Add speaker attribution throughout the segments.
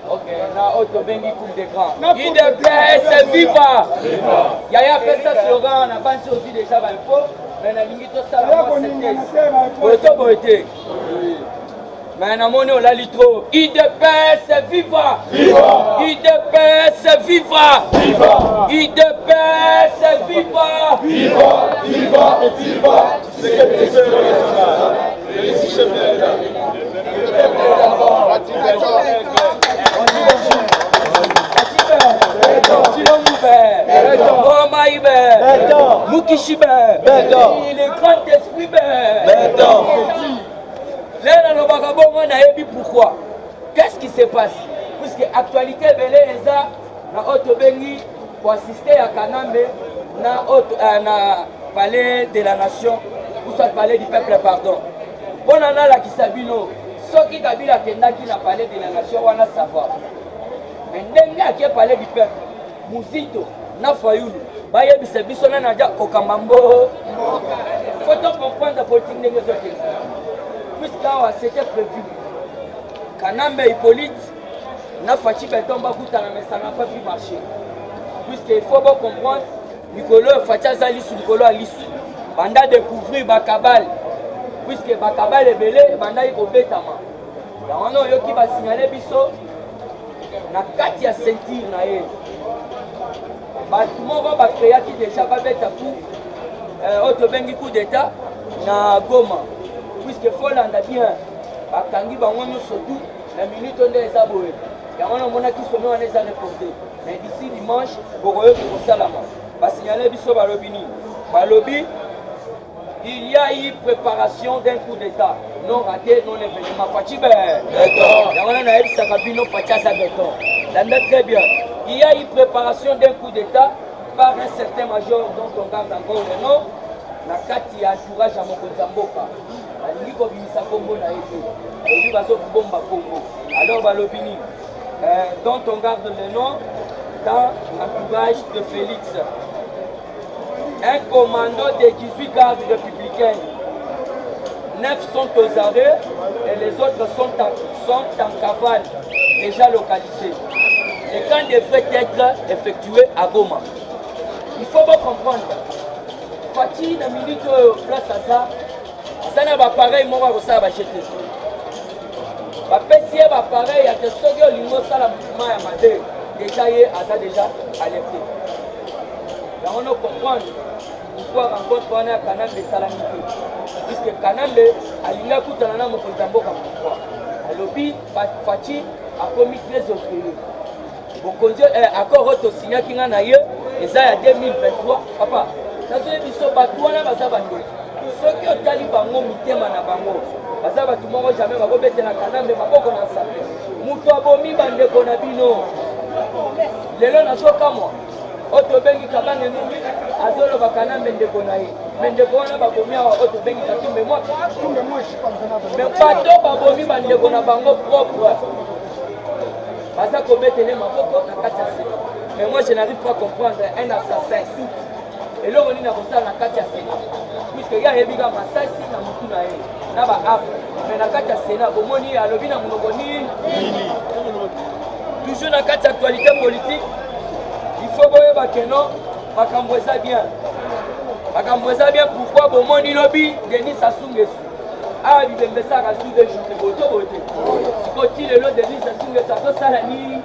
Speaker 1: Ok, na auto bengi coupe des grands. IDPS viva. Yaya pesa slogan na bansi aussi déjà ba info. Mais na lingi to sala moi c'était. Boto. Mais na moni on la litro. IDPS viva. IDPS viva. IDPS viva.
Speaker 2: Viva et viva.
Speaker 1: Mukishibe, les grands esprits, pourquoi? Qu'est-ce qui se passe? Puisque actualité belé eza na auto bengi pour assister à Kanambe na palais de la nation ou soit palais du peuple pardon. Bonana la kisabino soki kabila kendaki na palais de la nation wana savoir. Mais ndenge ake palais du peuple Muzito na Fayulu bayebisa biso na nadia kokambambo. Faut comprendre politique ndenge zote. Puisque c'était prévu. Kanambe Hippolyte na Fachi Betomba kutana mais ça n'a pas pu marcher. Puisqu'il faut bien comprendre Nicolo Fachi azali sur Nicolo Alisu. Banda découvrir Bakabal. Puisque Bakabal est belé, Banda yi kobetama. Yango yoki ba signaler biso na kati ya ceinture na ye. Batu moko ba créaki déjà ba beta pour auto bengi coup d'état na Goma. Puisque faut landa bien bakangi bango nyonso tout la minute onde eza boye. Yango na mona ki sono wana eza reporté. Mais d'ici dimanche bokoyoki kosalama. Ba signaler biso balobi nini? Balobi il y a eu préparation d'un coup d'état non raté, non événement. Fachi très bien. Il y a eu préparation d'un coup d'état par un certain major dont on garde encore le nom. La kati ya entourage à Mokonzamboka. Alors Balobini, dont on garde le nom dans l'entourage de Félix. Un commando de 18 gardes républicains. 9 sont aux arrêts et les autres sont en cavale, déjà localisés. Les camps devraient être effectués à Goma. Il faut bien comprendre. Fatih, dans la minute place à ça, ça n'a pas pareil, moi, ça va jeter. La PCA va pareil, il y a des soldats qui ont ça, la mouvement à Madé. Déjà, il y a déjà alerté. On doit comprendre pourquoi rencontre on a Kanambe Salamité. Puisque Kanambe a l'ina Koutanana Mokonzamboka pourquoi. Alobi Fachi a commis très autrement. Bokonzo accord auto signé qui n'a eu et ça en 2023 papa. Ça c'est biso batouana baza bando. Ceux qui ont tali bango mitema na bango. Baza batu moko jamais ba kobete na Kanambe maboko na sape. Mutu abomi bande kona bino. Lelo na soka moi. Auto bengi kabange nungi azolo bakana mendeko na ye mendeko wana babomi awa auto bengi katumbe moi mais bato babomi bandeko na bango propre baza kometele maboko na kati ya se. Mais moi je n'arrive pas à comprendre un assassin et là on est na kosala na kati ya se puisque ya yebika masasi na mutu na ye na ba app mais na kati ya Sénat bomoni alobi na monoko nini toujours na kati ya actualité politique. Il faut que non, Bakambweza bien. Bakambweza bien pourquoi Bomoni lobby Denis Sassou Nguesso. Ah, il vient de ça à sous de jour de vote. Quand-il est là Denis Sassou Nguesso, ça la nuit.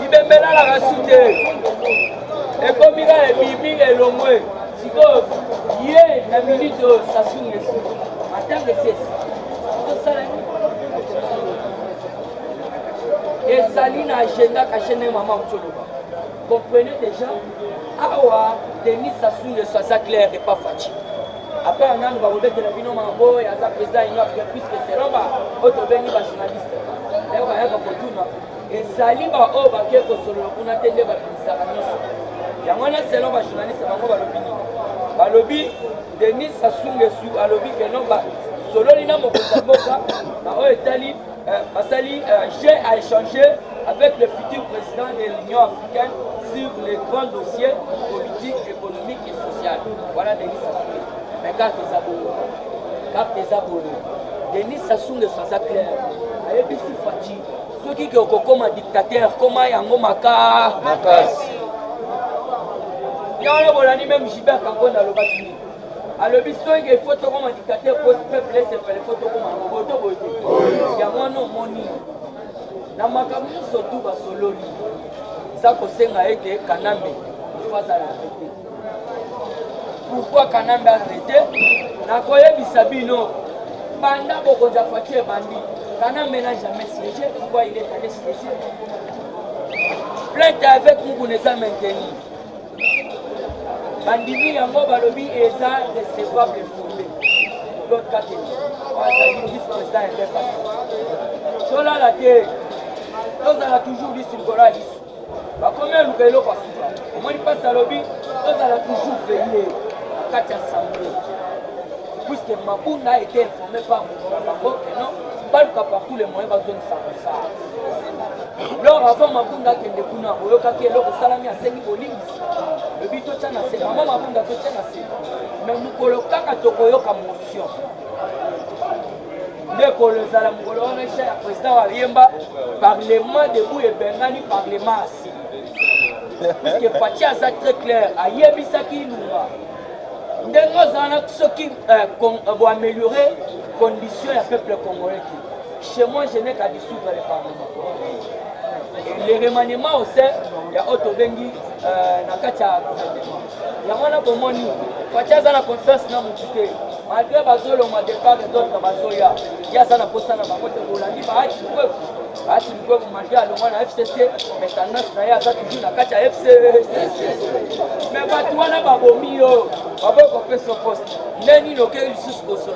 Speaker 1: Il vient de là la rasoute. Et comme il a les mimi et le moins, si vous hier la minute de Sassou Nguesso, matin de 16. Ça la nuit. Et Saline a agenda caché dans maman Mtcholoba. Comprenez déjà, Awa, Denis Sassou Nguesso, ça clair et pas Fachi. Après, on a un baroudé de la vie, non, Mambo, et à sa président, il y a puisque c'est là, autre béni, journaliste. Et on va y avoir et Saline va au baquet pour se le on a tenu à l'administration. Il y a un seul journaliste, Mambo, va lobby, Denis Sassou Nguesso, à lobby, que non, solo l'ina Mokonzamboka, j'ai à échanger avec le futur président de l'Union africaine sur les grands dossiers politiques, économiques et sociaux. Voilà Denis Sassou Nguesso. Mais carte des abonnés. Denis Sassou Nguesso, ça clair. ayebisi Fachi soki ke okokoma dictateur koma yango makasi yango bolani même Gilbert Kangonda alobaki alobi soki il faut tokoma dictateur pour peuple sepele faut tokoma boto boto yango wana omoni na makambo nyonso tu basololi eza kosenga ete Kanambe ifazala arrêté. Pourquoi Kanambe arrêté? Nakoyebisa bino banda bokonza Fachi bandi Kanambe n'a jamais siégé. Pourquoi il est allé siéger? Plainte avec Muguneza maintenu. Bandimi yango balobi eza recevable fondé. L'autre côté, le vice-président était pas. Tola la terre. Nous allons toujours dit sur le Coran. Combien nous gagnons pas souvent? Moi, je passe à l'objet, nous allons toujours veiller à 4 assemblées. Puisque Mabouna a été informé par mon non, pas le cas par tous les moyens, besoin de ça. Alors, avant Mabouna qui est découvert, on a dit que Salami a saigné au lit. Le but de Tchana, c'est maman Mabouna de Tchana. Mais nous coloquons à Tokoyo comme motion. Dès que le Zalamgolo, on est chez le président Waliemba, Parlement debout et Bengani, Parlement assis. Parce que Fachi a ça très clair, à Yebisaki Lunga. Ceux qui vont améliorer les conditions du peuple congolais. Chez moi, je n'ai qu'à dissoudre le Parlement. Et les remaniements aussi, il y a Otobengi, Nakacha, il y a un peu de Fachi a la confiance dans mon côté. Malgré Bazolo, on m'a départ de d'autres Bazoya. Il y a ça, la poste à la côté de Rolandi, malgré la FCC, mais tendance à ça toujours la Kacha FCC. Mais Batouana Babomio, Babo fait son poste. Neni local il sous au sol.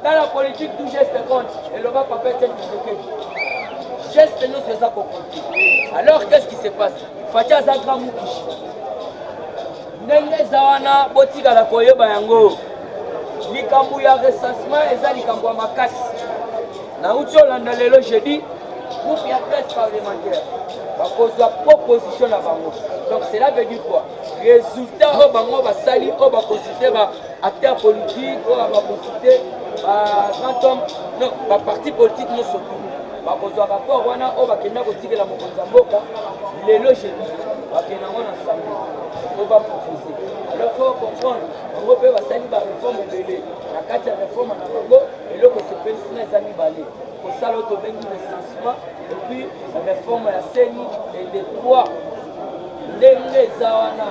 Speaker 1: Dans la politique, tout geste compte. Et le va pas faire tel que geste nous c'est ça qu'on compte. Alors qu'est-ce qui se passe? Fatia Zagra Moukish. Nenge Zawana, Botika la Koyeba Yango. Likambu ya recensement eza likambu ya makasi. Na uti olanda lelo jeudi, groupe ya presse parlementaire. Bakozwa proposition na bango. Donc cela veut dire quoi? Résultat au bango basali au bakonsulter ba acteurs politiques, au bakonsulter grand homme, non, ba parti politique non surtout. Bakozwa rapport wana au bakenda kotikela mokonza mboka lelo jeudi. Bakenda ngona samedi. On va proposer. Alors il faut comprendre, on peut faire une réforme belé. La carte de réforme en Congo, et là que c'est petit les amis balé. Pour ça l'autre vient du recensement et puis la réforme à la CENI et des trois. Les Zawana,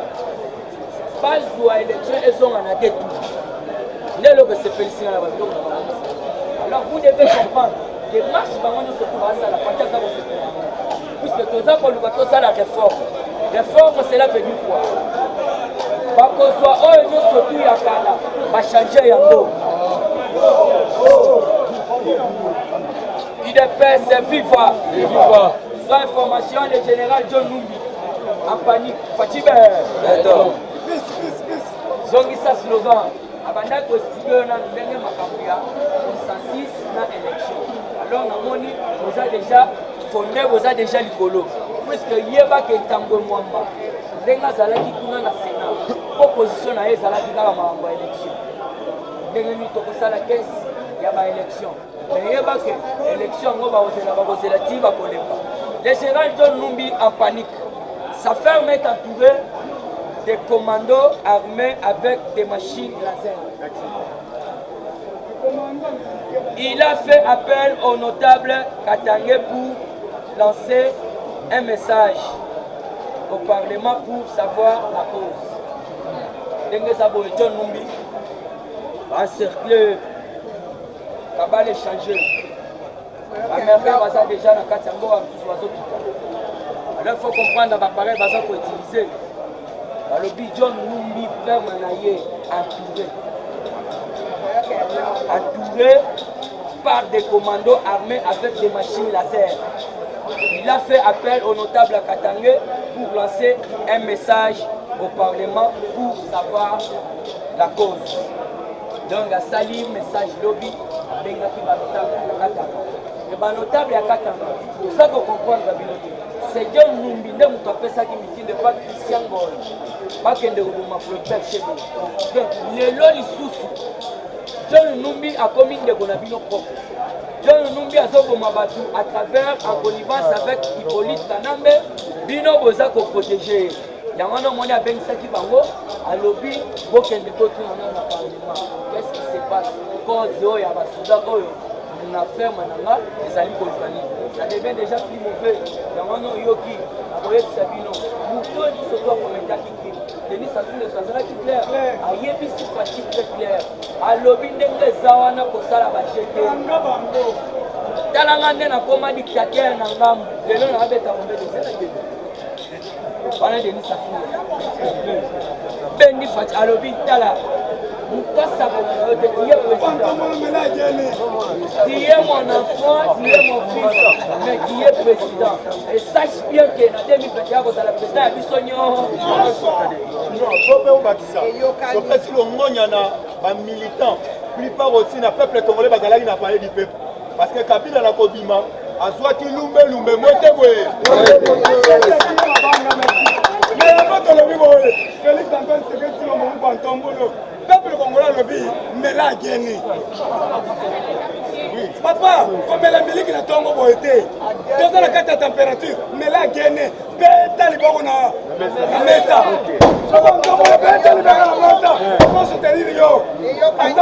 Speaker 1: pas jouer élection, elles ont en adé tout. Là que c'est petit la bande. Alors vous devez comprendre, les marches nous se trouvent à ça, la partie ça vous se trouve. Puisque tout ça pour nous battre ça la réforme. Réforme c'est là veut dire quoi? Bakozwa oyo nyonso tu ya kala bachange yango. UDPS viva. Sans information le général John Numbi en panique. Fatibe. Zongisa slogan. Abanda constitué na ndenge makambo ya consensus na élection. Alors namoni vous a déjà fondé, vous a déjà likolo. Puisque yeba ke tango mwamba. Ndenga zalaki kuna na Sénat. Opposition na ezalaki kaka makambo ya élection. Ndenge nini tokosala kesi ya ba élection. Mais yeba ke élection ngo bakozela ti bakolemba. Le général John Numbi en panique. Sa ferme est entourée de commandos armés avec des machines laser. Il a fait appel au notable Katangé pour lancer un message au Parlement pour savoir la cause. Dengue Sabo et John Numbi encerclé, Kabal échangé. Américain va déjà dans 4 ans, alors il faut comprendre l'appareil va utiliser. Le John Numbi ferme entouré par des commandos armés avec des machines laser. Il a fait appel au notable Katangé pour lancer un message au Parlement pour savoir la cause. Donc, à Sali, message lobby, le notable à Katanga. Pour ça qu'on comprend, c'est John Numbi, qui a fait ça qui ne pas Christian Goy, pas qu'il ne m'a fait chez nous. Donc, les lois sous John Numbi a commis des bonabino propres. John Numbi Azobomabatu à travers en connivence avec Hippolyte Kanambe, Bino Bozako protégé. Yamano Moni a Bengsaki Bango, à lobby, Bokende Botu na Parlement. Qu'est-ce qui se passe? Cause yo ya basuda koyo. Na ferme nanga, ezali kolibani. Ça devient déjà plus mauvais. Yamano Yoki, Aboye Sabino, Mouto et Soto Komentaki Kim. Denis Sassou ne soit qui clair. Ayebi si fatigue très clair. À lobby ndenge zawana kosala bachete. Talanga nde na koma dictateur na ngambu. Lelo na abeta mombe de zela gebe. Bana Denis Sassou. Bendi fati alobi tala. Mukasa ko te tiye président. Tu es mon enfant, tu es mon fils, mais tu es président. Et sache bien que dans 2021, vous allez président à Bissonio.
Speaker 2: Non, faut pas oublier ça. Donc, est-ce que l'on y en a un militant, plupart aussi, le peuple congolais, il n'a pas parlé du peuple. Parce que Kabila n'a pas dit, à soit qu'il lumbe, moi t'es voué. Mais avant de le Félix Antoine Tshisekedi, on va tomber. Peuple congolais le dit, mais là, gagné. Papa, comme la musique n'a pas été, dans la carte de température, mais là, gagné. Pétale, il va na mesa. Comment soutenir yo à 100%,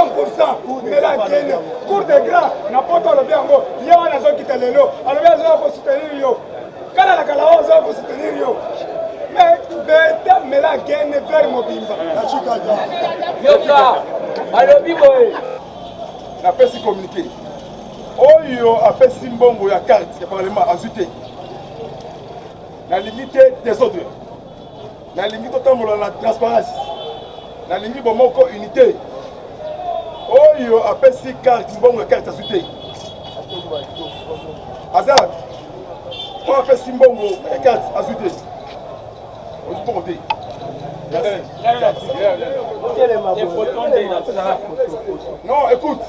Speaker 2: mais là, gagné. Cours de gras, n'importe le bien, il y a un azon qui t'a l'élo. Alors, il y a un pour soutenir yo. Quand la calao, il pour soutenir yo. Mais là, gagné vers Mobimba.
Speaker 1: Yoka, alobi boye.
Speaker 2: Na pesi communiqué. Oyo apesi mbongo ya carte ya parlement azuté. Na limité des autres. Na limité totambola la transparence. Na limité bomoko unité. Oyo apesi carte mbongo ya carte azuté. Azad. Oyo apesi mbongo ya carte azuté. On peut compter. Non, écoute,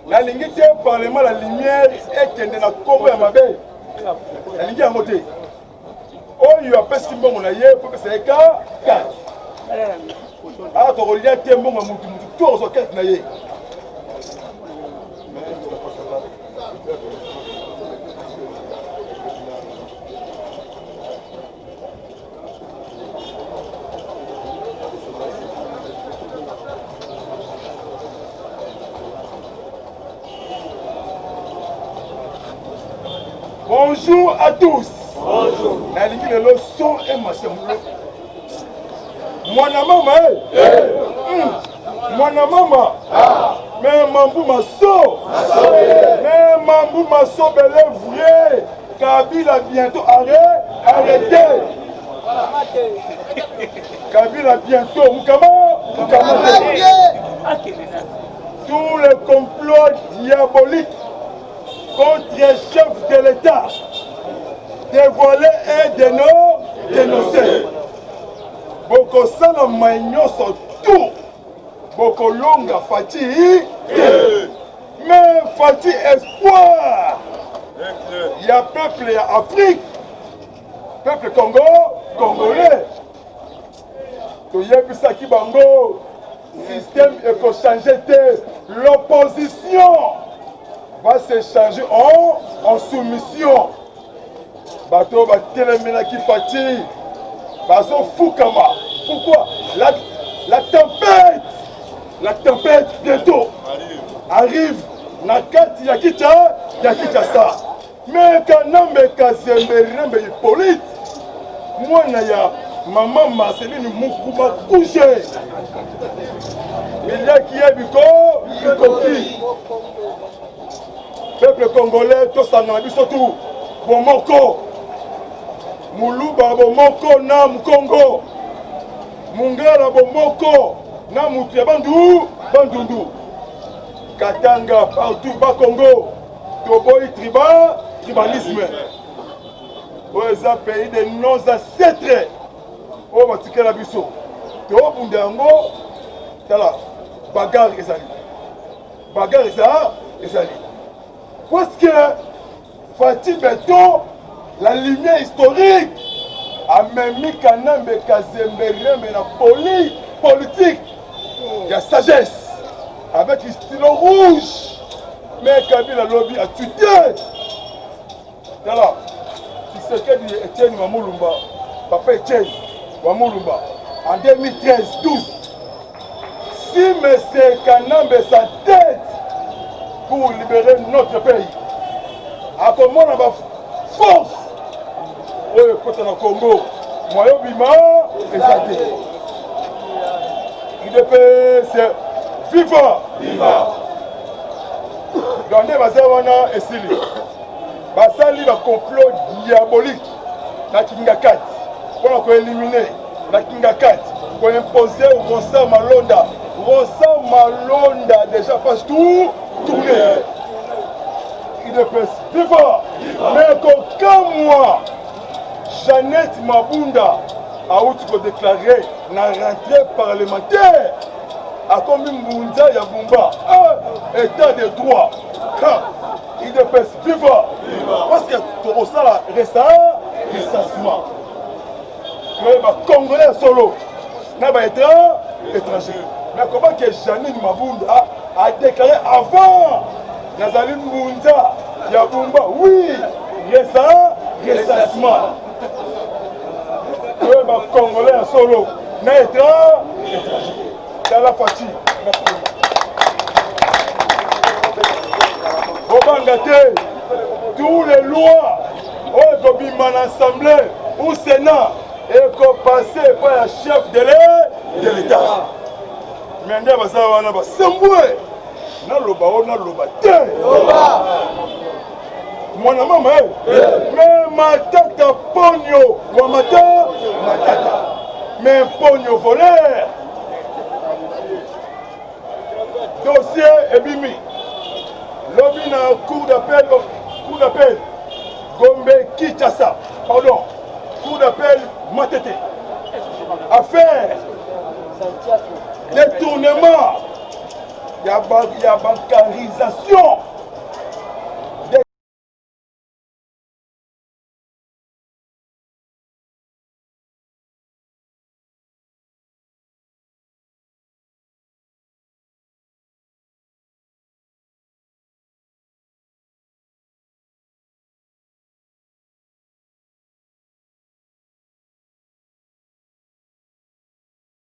Speaker 2: la ligne de parlement, la lumière est qu'elle n'a pas à ma belle. La ligne à monter. Oh, il y a pas si bon, on a hier pour que c'est 4. Ah, tu regardes, tu es bon, tout aux 4 naïe. Bonjour à tous. Bonjour. La ligne de l'eau son et machin. Mon maman, mon maman. Mais mambo maso. Mais mambo maso belé vrai. Kabila bientôt arrêtez. Kabila bientôt. Moukama. Tout le complot diabolique contre les chefs de l'État, dévoilé et dénoncé. Boko sana maignon sont tout. Boko longa Fati. Mais Fati espoir. Il y a peuple Afrique. Peuple Congolais. Il y a plus ça qui bango. Système éco-changé de l'opposition va se changer en soumission. Bateau va téléména qui fatigue. Bazo Fukama. Pourquoi la tempête bientôt arrive. Nakati Yakita ça. Mais quand on me Kazembe Hippolyte, moi naya maman Marceline Moukouba couché. Il y a qui est y compris. Peuple congolais, tout ça n'a surtout Bomoko, Moulouba Bomoko, Nam Congo, Mungala Bomoko, Nam Bandundu, Katanga, partout, Bas Congo, Toboy tribalisme. C'est un pays de nos ancêtres. Oh, Matika Labiso, Tobo Bundango, Tala, Bagarre Ezali. Bagarre Ezali. Parce que Fatih Beto, la lumière historique, a même mis Kanambe Kazembe mais la politique, il y a sagesse, avec le stylo rouge, mais Kabila lobby a tué. Voilà. Tu sais que Etienne Mamulumba, papa Etienne Mamulumba, en 2013-12, si M. Kanambe s'entête pour libérer notre pays, à comment on va force au côté du Congo, moi je bima et ça dit. IDP c'est viva, viva. Dans des bazawana et Sili, basali va complot diabolique na Kingakat pour éliminer na Kingakat pour imposer au Rosa Malonda. Rosa Malonda déjà passe tout tourné. IDP viva, mais qu'aucun mois Jeannette Mabunda a déclaré la rentrée parlementaire à combien Mbunda Yabumba état de droit. Il dépêche vivant parce que tout ça récemment les Congolais solo n'a pas été étranger. Mais comment que Jeannette Mabunda a déclaré avant Nazaline Mbunda Yabumba oui récemment. Les Congolais solo n'a été étranger. Dans la fatigue. Tous les lois au l'Assemblée ou Sénat et qu'on passe par la chef de l'État. Mais on va savoir on va s'embouer. Na loba on na loba te. Mon maman mais matata pogno wa matata. Mais pogno voleur. Dossier Ebimi. Lobby na cour d'appel, Gombe Kinshasa, pardon, cour d'appel Matete. Affaire, détournement, il y a bancarisation.